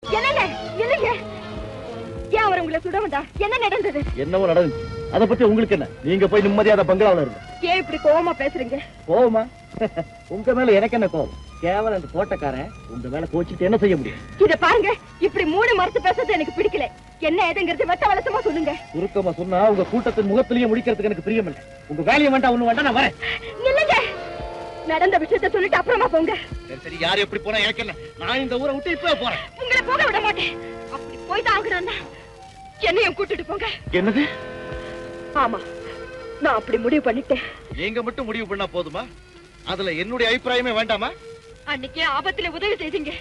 என்னங்க இல்லைங்க, ஏன் அவர் உங்களை சுட வந்தா? என்ன நடந்தது? என்னவோ நடந்துச்சு, அத பத்தி உங்களுக்கு என்ன? நீங்க போய் நிம்மதியா பங்களாவில இருங்க. ஏன் இப்படி கோவமா பேசுறீங்க? கோவமா? உங்க மேல எனக்கு என்ன கோவம்? கேவலம் அந்த தோட்டக்காரன் உங்க மேல கோச்சிட்டு என்ன செய்ய முடியும்? இத பாருங்க, இப்படி மூணு மறுத்து பேசுறது எனக்கு பிடிக்கல. என்ன ஏதுங்கிறது வெட்ட வளசமா சொல்லுங்க. சுருக்கமா சொன்னா உங்க கூட்டத்தின் முகத்திலேயே முடிக்கிறதுக்கு எனக்கு பிரியம் இல்லை. உங்க வேலையை வேண்டாம், ஒண்ணு வேண்டாம், நான் வரேன். இல்லங்க, நடந்த விஷயத்தை சொல்லிட்டு அப்புறமா போங்க. சரி சரி, யார் எப்படி போனா எனக்கு என்ன? நான் இந்த ஊரை விட்டு இப்ப போறேன். உங்களை போக விட மாட்டேன். அப்படி போய் தான் ஆகணும்னா என்னையும் கூட்டிட்டு போங்க. என்னது? ஆமா, நான் அப்படி முடிவு பண்ணிட்டேன். நீங்க மட்டும் முடிவு பண்ணா போதுமா? அதுல என்னுடைய அபிப்பிராயமே வேண்டாமா? அன்னைக்கே ஆபத்துல உதவி செய்தீங்க,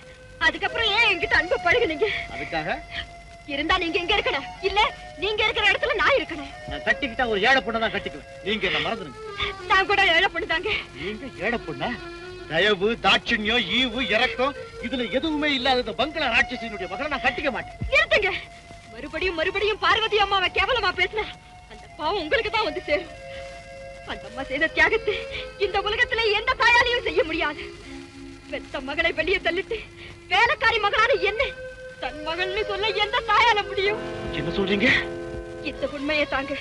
அதுக்கப்புறம் ஏன் என்கிட்ட அன்பு பழகுனீங்க? அதுக்காக இருந்தா நீங்க எங்க இருக்கணும், இல்ல நீங்க இருக்கிற இடத்துல நான் இருக்கணும். நான் கட்டிக்கிட்டா ஒரு ஏழை பொண்ணை தான் கட்டிக்குவேன். நீங்க என்ன மறந்துடுங்க. நான் கூட ஏழை பொண்ணுதாங்க. நீங்க ஏழை பொண்ணா? தயவு, தாட்சண்யம், ஈவு, இரக்கம் இதுல எதுவுமே இல்லாத இந்த பங்களா ராட்சசியினுடைய மகளை நான் கட்டிக்க மாட்டேன். நிறுத்துங்க. மறுபடியும் மறுபடியும் பார்வதி அம்மாவை கேவலமா பேசினா அந்த பாவம் உங்களுக்கு தான் வந்து சேரும். அந்த அம்மா செய்த தியாகத்தை இந்த உலகத்துல எந்த தாயாலையும் செய்ய முடியாது. பெத்த மகளை வெளியே தள்ளிட்டு வேலைக்காரி மகளான என்ன தன் மகள்னு சொல்ல எந்த தாயால முடியும்? என்ன சொல்றீங்க? இந்த உண்மையை தாங்க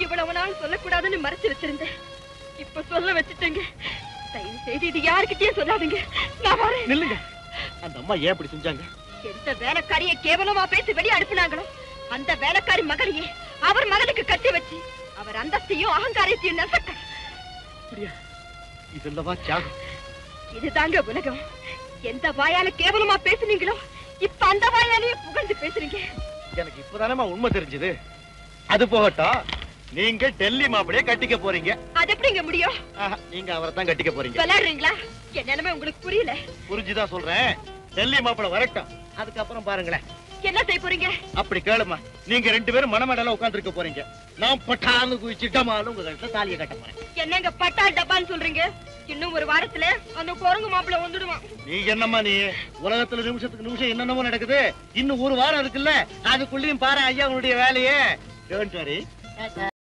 இவ்வளவு நாள் சொல்லக்கூடாதுன்னு மறைச்சு வச்சிருந்தேன். இப்ப சொல்ல வச்சுட்டேங்க. தயவு செய்து இது யாருக்கிட்டயும் சொல்லாதீங்க. நான் வரேன். நில்லுங்க. அந்த அம்மா ஏன் இப்படி செஞ்சாங்க? எந்த வேலைக்காரிய கேவலமா பேசி வெளியே அனுப்பினாங்களோ அந்த வேலைக்காரி மகளையே அவர் மகனுக்கு கட்டி வச்சு அவர் அந்தஸ்தையும் அகங்காரத்தையும் நெசக்க. இதெல்லவா தியாகம்? இதுதாங்க உலகம். எந்த வாயால கேவலமா பேசுனீங்களோ இப்ப அந்த வாயாலேயே புகழ்ந்து பேசுறீங்க. எனக்கு இப்பதானே உண்மை தெரிஞ்சது. அது போகட்டும், நீங்க டெல்லி மாப்பிளைய கட்டிக்க போறீங்க. அது எப்படிங்க முடியும்? நீங்க அவரை தான் கட்டிக்க போறீங்க. விளையாடுறீங்களா? என் நிலைமை உங்களுக்கு புரியல. புரிஞ்சுதான் சொல்றேன். டெல்லி மாப்பிளை வரட்டும், அதுக்கப்புறம் பாருங்களேன். என்ன செய்ய போறீங்க? அப்படி கேளுமா. நீங்க ரெண்டு பேரும் மணமேடல உட்கார்ந்துருக்க போறீங்க. நான் பட்டான்னு குதிச்சு டமாலும் உங்க கழுத்துல தாலியை கட்ட போறேன். என்னங்க பட்டா டப்பான்னு சொல்றீங்க? இன்னும் ஒரு வாரத்துல அந்த குரங்கு மாப்பிளை வந்துடுவான். நீ என்னம்மா நீ? உலகத்துல நிமிஷத்துக்கு நிமிஷம் என்னென்னமோ நடக்குது. இன்னும் ஒரு வாரம் இருக்குல்ல, அதுக்குள்ளயும் பாரு ஐயா உன்னுடைய வேலையே. Don't worry.